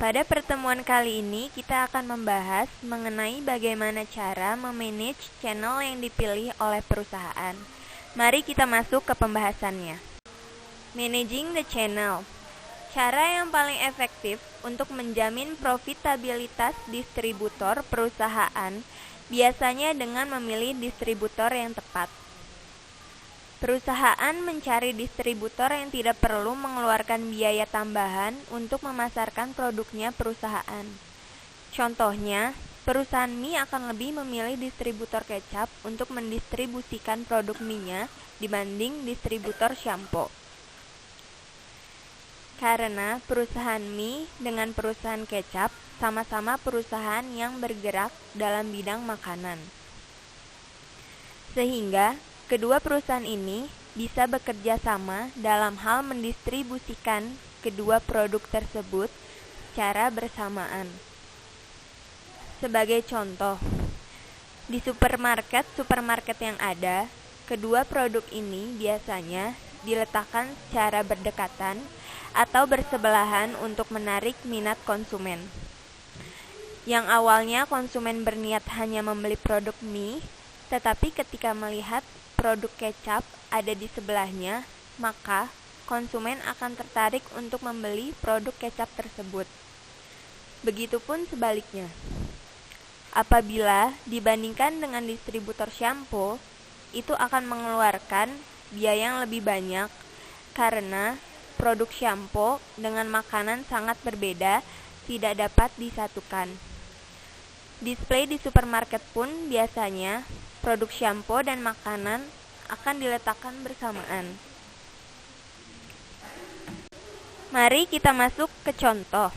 Pada pertemuan kali ini, kita akan membahas mengenai bagaimana cara memanage channel yang dipilih oleh perusahaan. Mari kita masuk ke pembahasannya. Managing the channel. Cara yang paling efektif untuk menjamin profitabilitas distributor perusahaan biasanya dengan memilih distributor yang tepat. Perusahaan mencari distributor yang tidak perlu mengeluarkan biaya tambahan untuk memasarkan produknya perusahaan. Contohnya, perusahaan mie akan lebih memilih distributor kecap untuk mendistribusikan produk mie-nya dibanding distributor shampoo. Karena perusahaan mie dengan perusahaan kecap sama-sama perusahaan yang bergerak dalam bidang makanan. Sehingga kedua perusahaan ini bisa bekerja sama dalam hal mendistribusikan kedua produk tersebut secara bersamaan. Sebagai contoh, di supermarket yang ada, kedua produk ini biasanya diletakkan secara berdekatan atau bersebelahan untuk menarik minat konsumen. Yang awalnya konsumen berniat hanya membeli produk mie, tetapi ketika melihat produk kecap ada di sebelahnya, maka konsumen akan tertarik untuk membeli produk kecap tersebut. Begitupun sebaliknya. Apabila dibandingkan dengan distributor shampoo, itu akan mengeluarkan biaya yang lebih banyak karena produk shampoo dengan makanan sangat berbeda, tidak dapat disatukan. Display di supermarket pun biasanya produk shampoo dan makanan akan diletakkan bersamaan. Mari kita masuk ke contoh.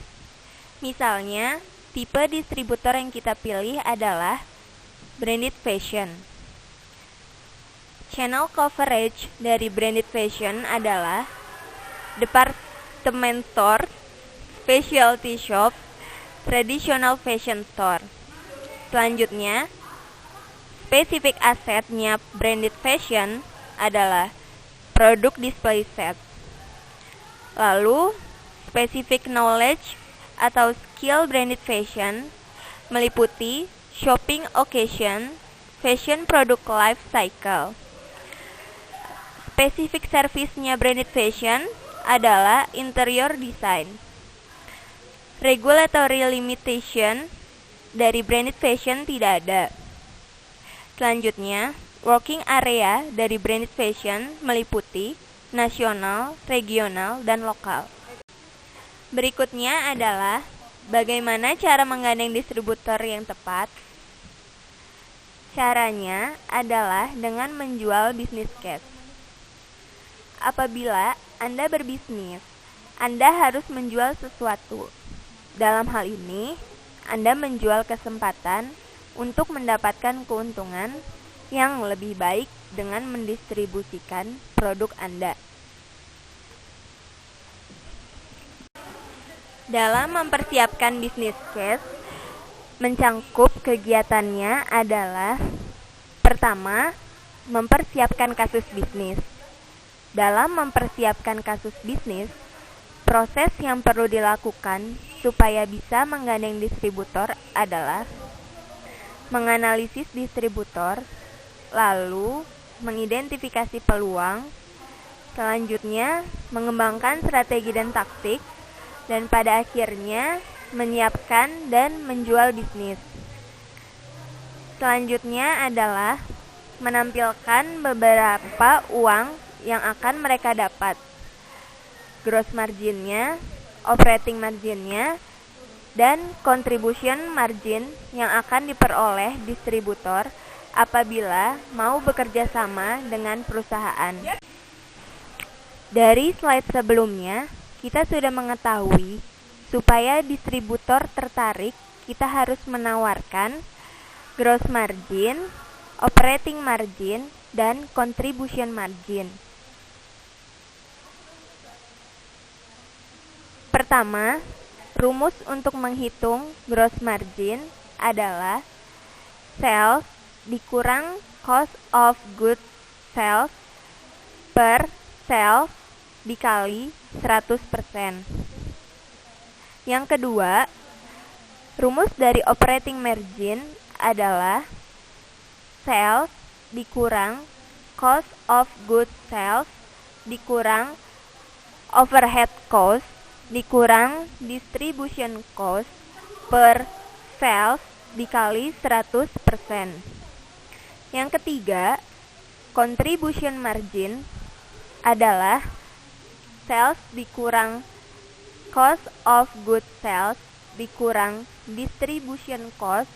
Misalnya, tipe distributor yang kita pilih adalah branded fashion. Channel coverage dari branded fashion adalah department store, specialty shop, traditional fashion store. Selanjutnya, spesifik asetnya branded fashion adalah produk display set. Lalu, spesifik knowledge atau skill branded fashion meliputi shopping occasion, fashion product life cycle. Spesifik service-nya branded fashion adalah interior design. Regulatory limitation dari branded fashion tidak ada. Selanjutnya, working area dari branded fashion meliputi nasional, regional, dan lokal. Berikutnya adalah bagaimana cara menggandeng distributor yang tepat. Caranya adalah dengan menjual business case. Apabila Anda berbisnis, Anda harus menjual sesuatu. Dalam hal ini, Anda menjual kesempatan untuk mendapatkan keuntungan yang lebih baik dengan mendistribusikan produk Anda. Dalam mempersiapkan bisnis case, mencangkup kegiatannya adalah: pertama, mempersiapkan kasus bisnis. Dalam mempersiapkan kasus bisnis, proses yang perlu dilakukan supaya bisa menggandeng distributor adalah menganalisis distributor, lalu mengidentifikasi peluang, selanjutnya mengembangkan strategi dan taktik, dan pada akhirnya menyiapkan dan menjual bisnis. Selanjutnya adalah menampilkan beberapa uang yang akan mereka dapat, gross marginnya, operating marginnya, dan contribution margin yang akan diperoleh distributor apabila mau bekerja sama dengan perusahaan. Dari slide sebelumnya, kita sudah mengetahui supaya distributor tertarik, kita harus menawarkan gross margin, operating margin, dan contribution margin. Pertama, rumus untuk menghitung gross margin adalah sales dikurang cost of goods sales per sales dikali 100%. Yang kedua, rumus dari operating margin adalah sales dikurang cost of goods sales dikurang overhead cost dikurang distribution cost per sales dikali 100%. Yang ketiga, contribution margin adalah sales dikurang cost of goods sales dikurang distribution cost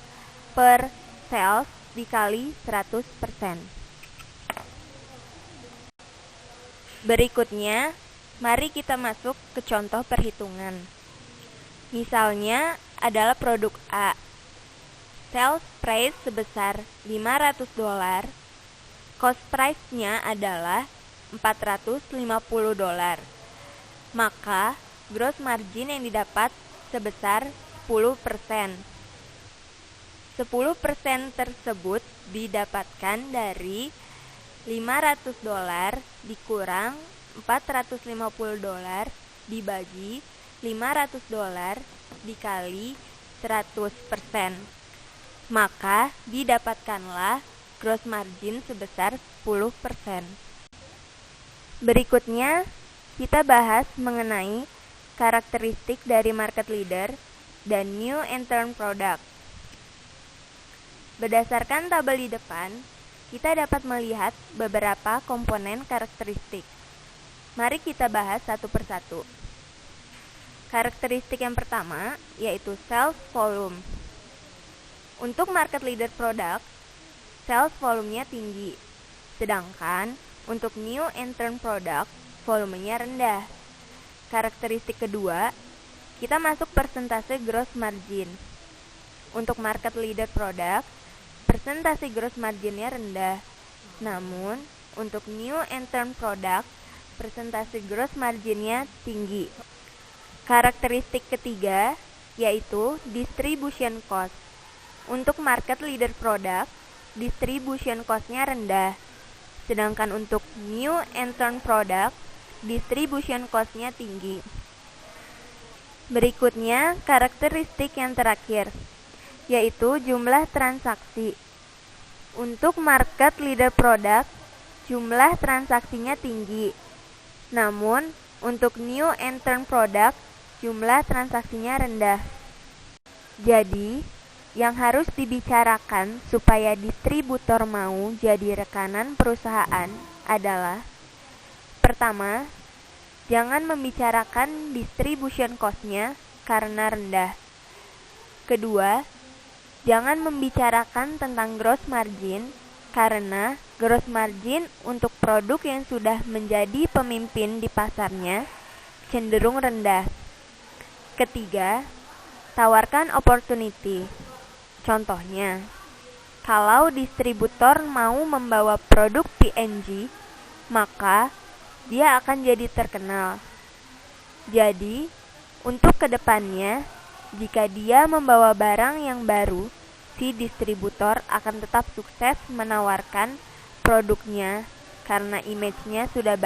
per sales dikali 100%. Berikutnya, mari kita masuk ke contoh perhitungan. Misalnya adalah produk A. Sales price sebesar $500, cost price-nya adalah $450. Maka, gross margin yang didapat sebesar 10%. 10% tersebut didapatkan dari $500 dikurang $450 dibagi $500 dikali 100%. Maka didapatkanlah gross margin sebesar 10%. Berikutnya, kita bahas mengenai karakteristik dari market leader dan new entrant product. Berdasarkan tabel di depan, kita dapat melihat beberapa komponen karakteristik. Mari kita bahas satu persatu. Karakteristik yang pertama yaitu sales volume. Untuk market leader product, sales volumenya tinggi, sedangkan untuk new entrant product, volumenya rendah. Karakteristik kedua, kita masuk persentase gross margin. Untuk market leader product, persentase gross marginnya rendah. Namun, untuk new entrant product, persentase gross marginnya tinggi. Karakteristik ketiga yaitu distribution cost. Untuk market leader product, distribution cost-nya rendah. Sedangkan untuk new entrant product, distribution cost-nya tinggi. Berikutnya, karakteristik yang terakhir, yaitu jumlah transaksi. Untuk market leader product, jumlah transaksinya tinggi. Namun, untuk new entrant product, jumlah transaksinya rendah. Jadi, yang harus dibicarakan supaya distributor mau jadi rekanan perusahaan adalah: pertama, jangan membicarakan distribution cost-nya karena rendah. Kedua, jangan membicarakan tentang gross margin karena gross margin untuk produk yang sudah menjadi pemimpin di pasarnya cenderung rendah. Ketiga, tawarkan opportunity. Contohnya, kalau distributor mau membawa produk P&G, maka dia akan jadi terkenal. Jadi, untuk kedepannya, jika dia membawa barang yang baru, si distributor akan tetap sukses menawarkan produknya karena image-nya sudah baik.